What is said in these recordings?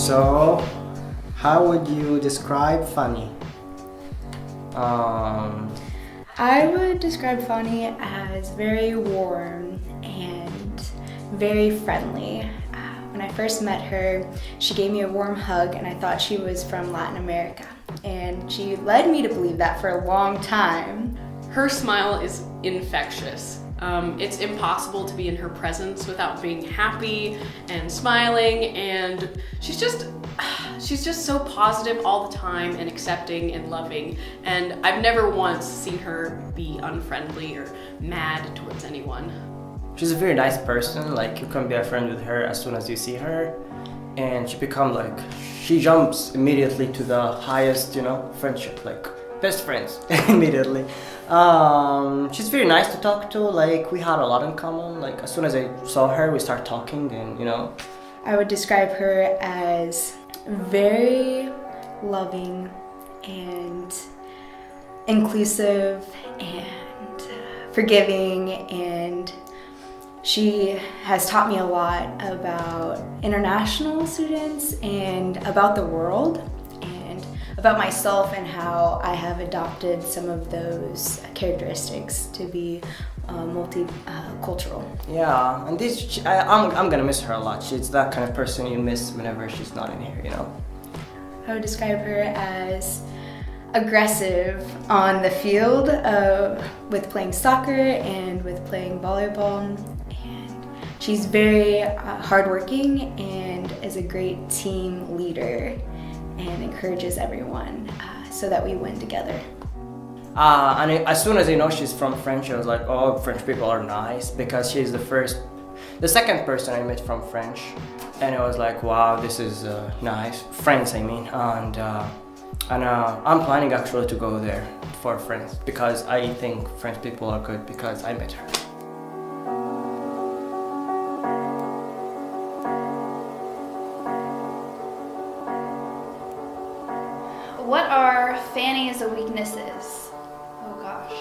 So, how would you describe Fanny? I would describe Fanny as very warm and very friendly. When I first met her, she gave me a warm hug and I thought she was from Latin America. And she led me to believe that for a long time. Her smile is infectious. It's impossible to be in her presence without being happy and smiling, and she's just so positive all the time and accepting and loving, and I've never once seen her be unfriendly or mad towards anyone. She's a very nice person, like you can be a friend with her as soon as you see her, and she jumps immediately to the highest, friendship, like best friends immediately. She's very nice to talk to, like we had a lot in common, like as soon as I saw her we start talking and I would describe her as very loving and inclusive and forgiving, and she has taught me a lot about international students and about the world and about myself and how I have adopted some of those characteristics to be multicultural. Yeah, and I'm gonna miss her a lot. She's that kind of person you miss whenever she's not in here, I would describe her as aggressive on the field with playing soccer and with playing volleyball. And she's very hardworking and is a great team leader and encourages everyone so that we win together. And as soon as I know she's from French, I was like, oh, French people are nice, because she's the second person I met from French, and I was like, wow, this is nice. Friends, I mean, and I'm planning actually to go there for friends, because I think French people are good because I met her. What are Fanny's weaknesses? Oh gosh.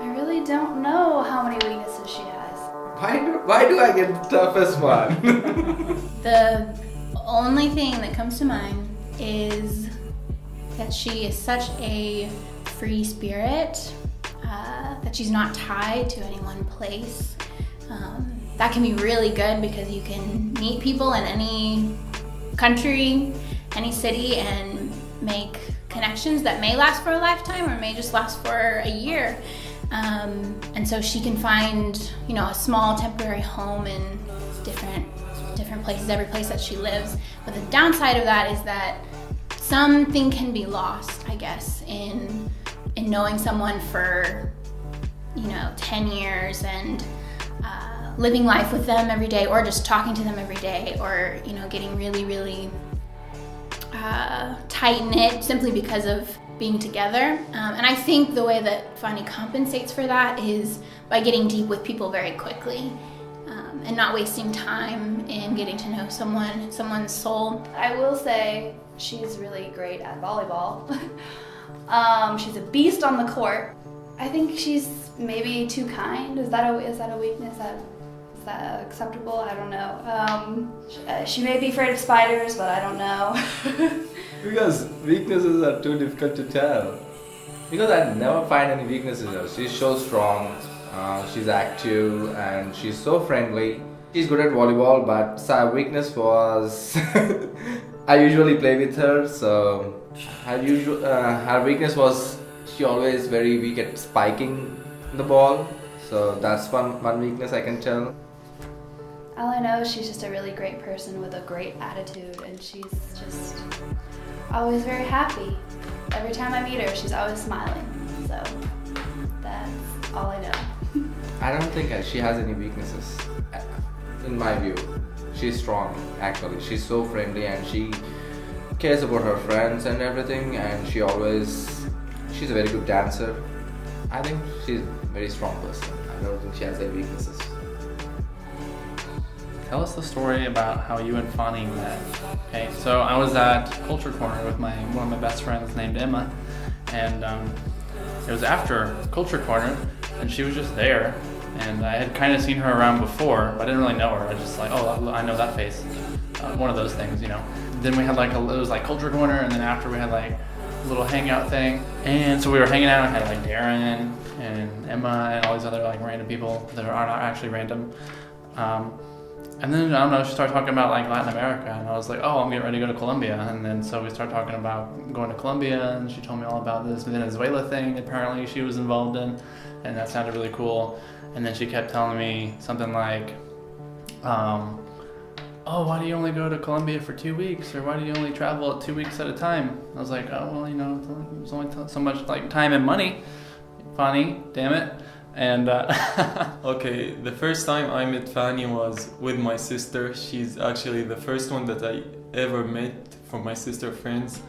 I really don't know how many weaknesses she has. Why do I get the toughest one? The only thing that comes to mind is that she is such a free spirit, that she's not tied to any one place. That can be really good because you can meet people in any country, any city, and make connections that may last for a lifetime or may just last for a year. And so she can find, a small temporary home in different places, every place that she lives. But the downside of that is that something can be lost, I guess, in knowing someone for, 10 years and living life with them every day, or just talking to them every day, or, getting really, really tight-knit simply because of being together. And I think the way that Fanny compensates for that is by getting deep with people very quickly, and not wasting time in getting to know someone's soul. I will say she's really great at volleyball. She's a beast on the court. I think she's maybe too kind. Is that a weakness? Is that acceptable? I don't know. She may be afraid of spiders, but I don't know. Because weaknesses are too difficult to tell. Because I never find any weaknesses in her. She's so strong, she's active, and she's so friendly. She's good at volleyball, but her weakness was I usually play with her, so her weakness was she always very weak at spiking the ball. So that's one weakness I can tell. All I know is she's just a really great person with a great attitude, and she's just always very happy. Every time I meet her, she's always smiling. So that's all I know. I don't think she has any weaknesses, in my view. She's strong, actually. She's so friendly and she cares about her friends and everything, and she's a very good dancer. I think she's a very strong person. I don't think she has any weaknesses. Tell us the story about how you and Fanny met. Okay, so I was at Culture Corner with one of my best friends named Emma, and it was after Culture Corner, and she was just there, and I had kind of seen her around before, but I didn't really know her. I was just like, oh, I know that face. One of those things, you know. Then we had like it was like culture corner, and then after we had like a little hangout thing, and so we were hanging out and had like Darren and Emma and all these other like random people that are not actually random. And then, I don't know, she started talking about like Latin America, and I was like, oh, I'm getting ready to go to Colombia. And then so we started talking about going to Colombia, and she told me all about this Venezuela thing apparently she was involved in, and that sounded really cool. And then she kept telling me something like, oh, why do you only go to Colombia for 2 weeks? Or why do you only travel 2 weeks at a time? I was like, oh, well, you know, there's only so much like time and money. Fanny, damn it. And okay, the first time I met Fanny was with my sister. She's actually the first one that I ever met from my sister friends.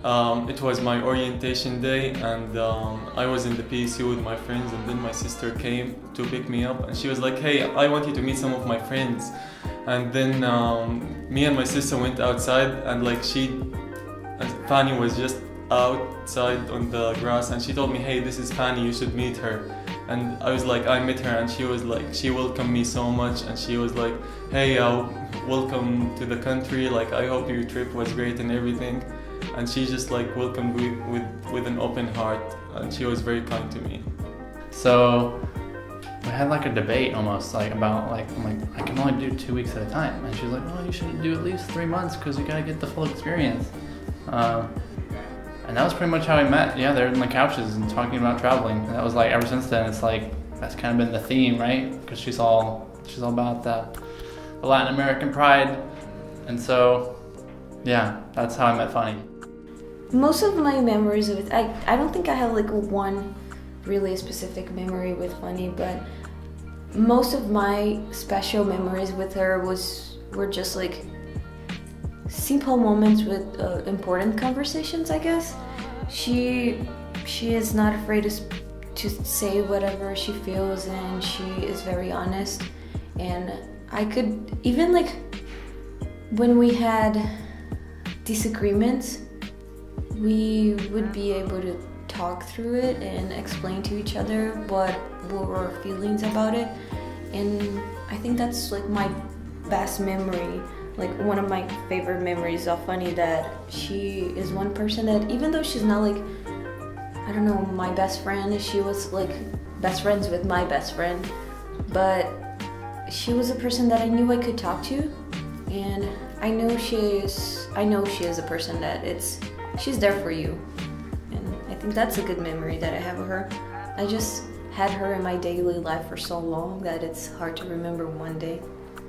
It was my orientation day, and I was in the PSU with my friends, and then my sister came to pick me up, and she was like, hey, I want you to meet some of my friends. And then me and my sister went outside, and like Fanny was just outside on the grass, and she told me, hey, this is Fanny, you should meet her. And I was like, I met her, and she was like, she welcomed me so much, and she was like, hey, welcome to the country, like I hope your trip was great and everything. And she just like welcomed me with an open heart, and she was very kind to me. So we had like a debate almost like about like, I'm like, I can only do 2 weeks at a time. And she's like, oh, you should do at least 3 months because you gotta get the full experience. And that was pretty much how we met. Yeah, they're in the couches and talking about traveling. And that was like, ever since then, it's like, that's kind of been the theme, right? Because she's all about the Latin American pride. And so, yeah, that's how I met Fanny. Most of my memories of it, I don't think I have like one really specific memory with Fanny, but most of my special memories with her were just like simple moments with important conversations, I guess. She is not afraid to say whatever she feels, and she is very honest. And I could, even like when we had disagreements, we would be able to talk through it and explain to each other what were our feelings about it. And I think that's like my best memory, like one of my favorite memories of Fanny, that she is one person that, even though she's not like, I don't know, my best friend, she was like best friends with my best friend, but she was a person that I knew I could talk to, and I know she is a person that she's there for you. And I think that's a good memory that I have of her. I just had her in my daily life for so long that it's hard to remember one day.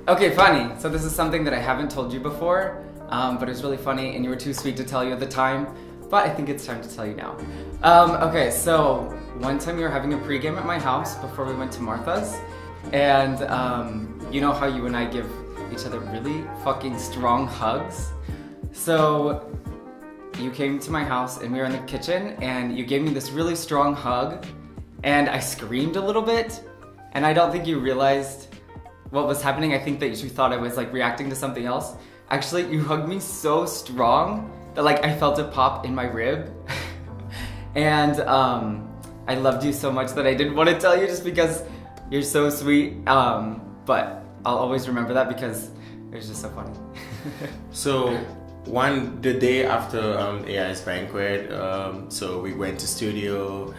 Okay, Fanny, so this is something that I haven't told you before, but it was really funny and you were too sweet to tell you at the time, but I think it's time to tell you now. Okay, so one time we were having a pregame at my house before we went to Martha's, and you know how you and I give each other really fucking strong hugs? So you came to my house and we were in the kitchen and you gave me this really strong hug, and I screamed a little bit, and I don't think you realized what was happening. I think that you thought I was like reacting to something else. Actually, you hugged me so strong that like I felt it pop in my rib. And I loved you so much that I didn't want to tell you just because you're so sweet. But I'll always remember that because it was just so funny. So the day after AI's banquet, so we went to studio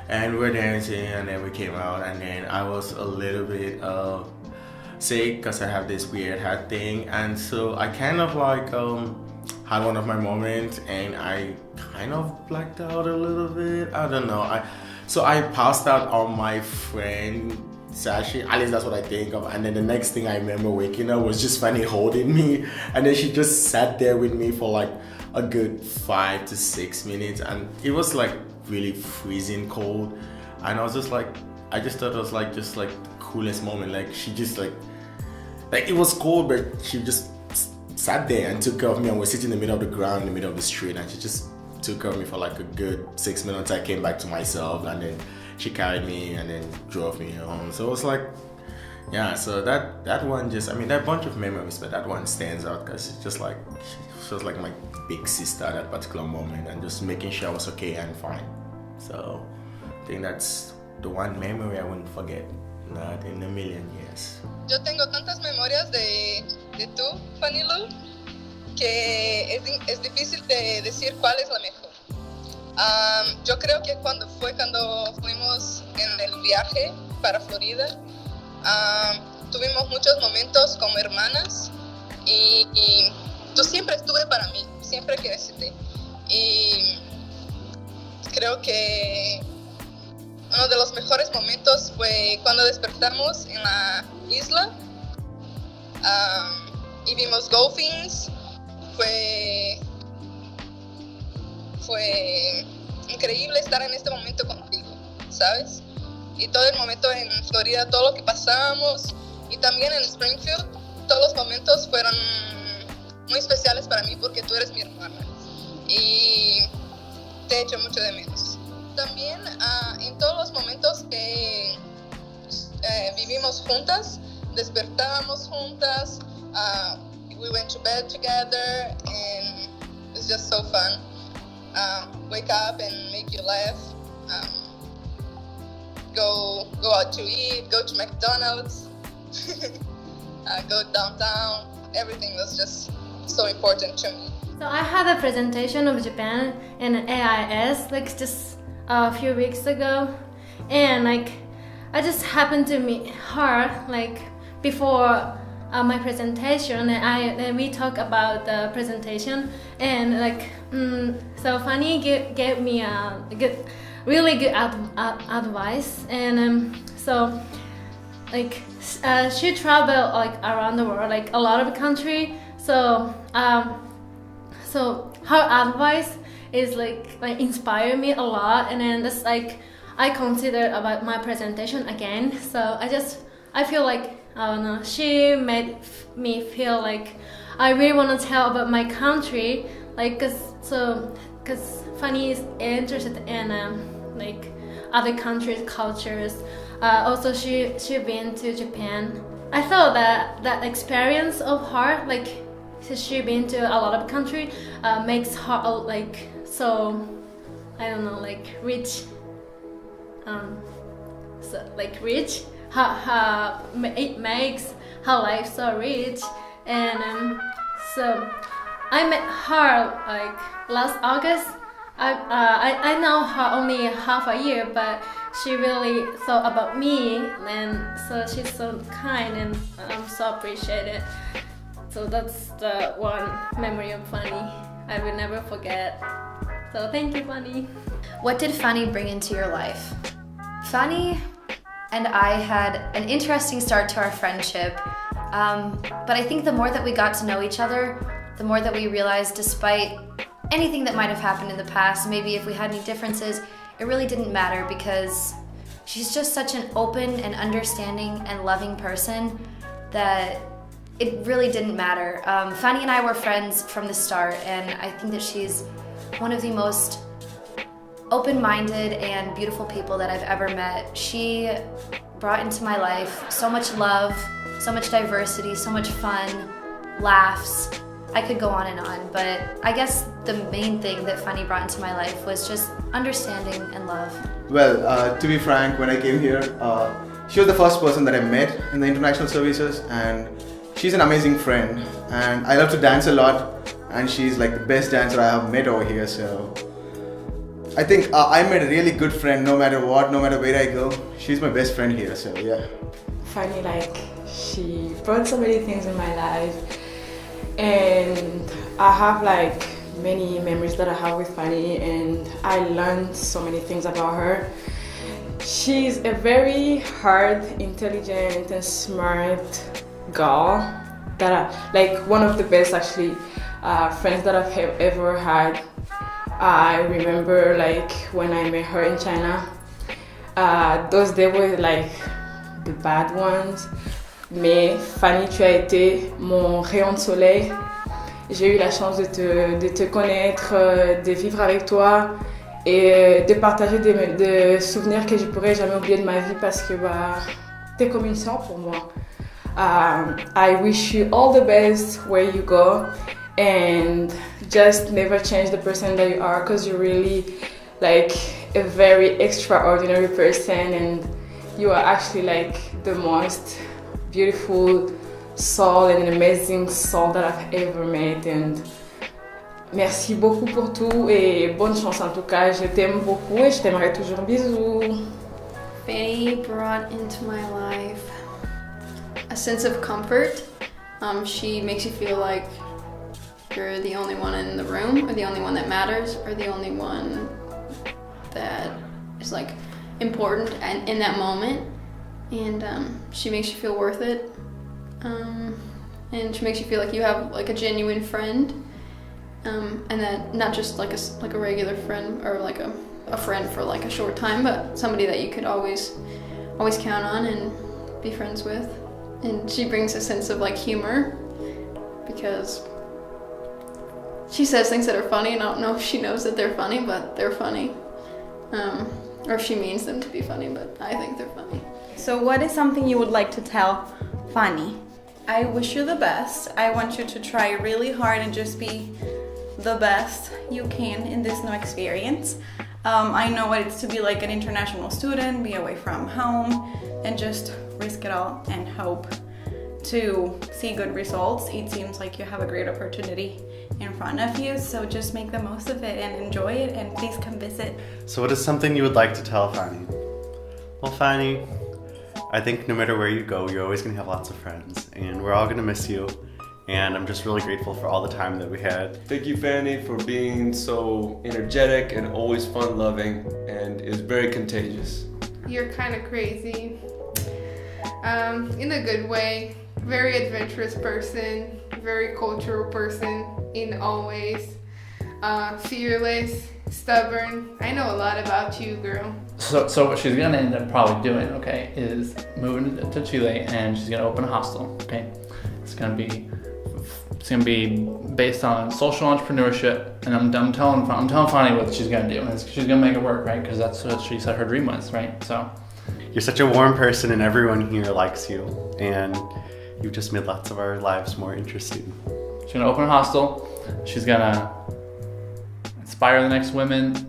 and we were dancing, and then we came out, and then I was a little bit sick because I have this weird head thing, and so I kind of like had one of my moments and I kind of blacked out a little bit. I don't know. I passed out on my friend Sashi, at least that's what I think of, and then the next thing I remember waking up was just Fanny holding me, and then she just sat there with me for like a good 5 to 6 minutes, and it was like really freezing cold, and I was just like, I just thought it was like just like the coolest moment. Like she just like it was cold, but she just sat there and took care of me, and we're sitting in the middle of the ground, in the middle of the street, and she just took care of me for like a good 6 minutes. I came back to myself, and then she carried me and then drove me home. So it was like, yeah, so that one just, I mean, there are a bunch of memories, but that one stands out because it's just like, she was like my big sister at that particular moment, and just making sure I was okay and fine. So I think that's the one memory I wouldn't forget. not in a million years. Yo tengo tantas memorias de tú, Fanny Lou, que es difícil de decir cuál es la mejor. Yo creo que cuando fuimos en el viaje para Florida, tuvimos muchos momentos como hermanas y tú siempre estuve para mí, siempre que necesité. Y creo que uno de los mejores momentos fue cuando despertamos en la isla y vimos dolphins. Fue increíble estar en este momento contigo, ¿sabes? Y todo el momento en Florida, todo lo que pasamos, y también en Springfield, todos los momentos fueron muy especiales para mí porque tú eres mi hermana y te echo mucho de menos. También en todos los momentos que vivimos juntas, despertábamos juntas, we went to bed together, and it's just so fun. Wake up and make you laugh. Go out to eat, go to McDonald's, go downtown. Everything was just so important to me. So I had a presentation of Japan in AIS like just a few weeks ago, and like I just happened to meet her like before my presentation, and we talk about the presentation, and like so Fanny gave me a really good advice, and so like she traveled like around the world, like a lot of country, so her advice is like inspired me a lot, and then that's like I considered about my presentation again. So I feel like I don't know, she made me feel like I really want to tell about my country, like cause Fanny is interested in like other countries' cultures. Also she been to Japan. I thought that experience of her, like she been to a lot of country, makes her like so I don't know, like rich. So like rich. It makes her life so rich, and so I met her like last August. I know her only half a year, but she really thought about me, and so she's so kind, and I'm so appreciated. So that's the one memory of Fanny I will never forget. So thank you, Fanny. What did Fanny bring into your life? Fanny and I had an interesting start to our friendship, but I think the more that we got to know each other, the more that we realized despite anything that might have happened in the past, maybe if we had any differences, it really didn't matter because she's just such an open and understanding and loving person that it really didn't matter. Fanny and I were friends from the start, and I think that she's one of the most open-minded and beautiful people that I've ever met. She brought into my life so much love, so much diversity, so much fun, laughs. I could go on and on, but I guess the main thing that Fanny brought into my life was just understanding and love. Well, to be frank, when I came here, she was the first person that I met in the international services, and she's an amazing friend, and I love to dance a lot, and she's like the best dancer I have met over here, so I think I made a really good friend no matter what, no matter where I go. She's my best friend here, so yeah. Fanny, like, she brought so many things in my life, and I have like many memories that I have with Fanny, and I learned so many things about her. She's a very hard, intelligent, and smart girl that like one of the best actually friends that I've ever had. I remember like when I met her in China, those days were like the bad ones, mais Fanny, tu as été mon rayon de soleil. J'ai eu la chance de te connaître, de vivre avec toi et de partager des souvenirs que je pourrais jamais oublier de ma vie parce que t'es comme une sœur pour moi. I wish you all the best where you go, and just never change the person that you are, because you're really like a very extraordinary person, and you are actually like the most beautiful soul and an amazing soul that I've ever met. And merci beaucoup pour tout et bonne chance en tout cas. Je t'aime beaucoup et je t'aimerai toujours. Bisous. Fanny brought into my life a sense of comfort. She makes you feel like you're the only one in the room, or the only one that matters, or the only one that is like important and in that moment. And she makes you feel worth it. And she makes you feel like you have like a genuine friend, and that not just like a regular friend or like a friend for like a short time, but somebody that you could always count on and be friends with. And she brings a sense of like humor, because she says things that are funny, and I don't know if she knows that they're funny, but they're funny. Or if she means them to be funny, but I think they're funny. So what is something you would like to tell Fanny? I wish you the best. I want you to try really hard and just be the best you can in this new experience. I know what it's to be like an international student, be away from home, and just risk it all and hope to see good results. It seems like you have a great opportunity in front of you, so just make the most of it and enjoy it, and please come visit. So what is something you would like to tell Fanny? Well, Fanny, I think no matter where you go, you're always going to have lots of friends, and we're all going to miss you, and I'm just really grateful for all the time that we had. Thank you, Fanny, for being so energetic and always fun-loving, and is very contagious. You're kind of crazy, in a good way. Very adventurous person, very cultural person in all ways. Fearless, stubborn. I know a lot about you, girl. So what she's gonna end up probably doing, okay, is moving to Chile, and she's gonna open a hostel. Okay, it's gonna be based on social entrepreneurship, and I'm telling Fanny what she's gonna do, and she's gonna make it work, right? Because that's what she said her dream was, right? So you're such a warm person, and everyone here likes you, and you've just made lots of our lives more interesting. She's gonna open a hostel. She's gonna inspire the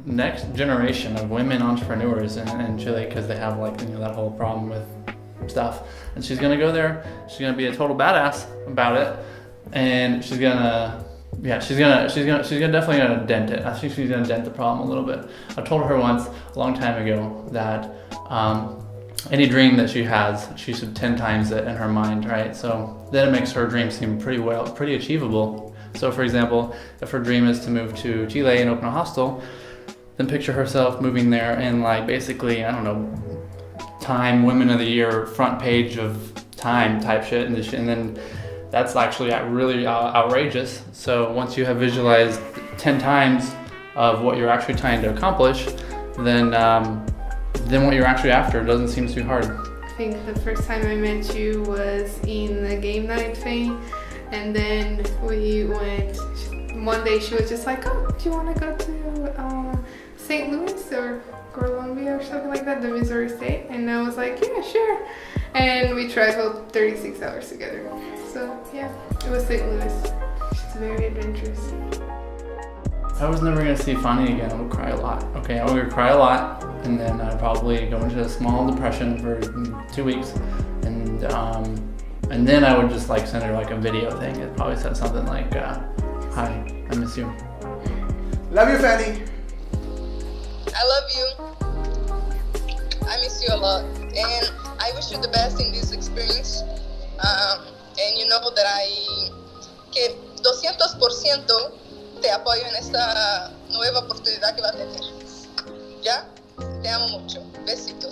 next generation of women entrepreneurs in Chile, because they have like that whole problem with stuff. And she's gonna go there. She's gonna be a total badass about it, and she's gonna definitely gonna dent it. I think she's gonna dent the problem a little bit. I told her once a long time ago that any dream that she has, she should 10 times it in her mind, right? So then it makes her dream seem pretty achievable. So for example, if her dream is to move to Chile and open a hostel, then picture herself moving there and like basically, I don't know, Time Women of the Year front page of Time type shit, and then that's actually really outrageous. So once you have visualized 10 times of what you're actually trying to accomplish, then what you're actually after doesn't seem too hard. I think the first time I met you was in the game night thing, and then we went, one day she was just like, oh, do you want to go to St. Louis or Columbia or something like that, the Missouri State? And I was like, yeah, sure. And we traveled 36 hours together. So yeah, it was St. Louis. She's very adventurous. I was never gonna see Fanny again. I would cry a lot. Okay, I would cry a lot, and then I'd probably go into a small depression for 2 weeks, and then I would just like send her like a video thing. It probably said something like, "Hi, I miss you." Love you, Fanny. I love you. I miss you a lot, and I wish you the best in this experience. And you know that que 200% te apoyo en esta nueva oportunidad que va a tener. ¿Ya? Te amo mucho. Besitos.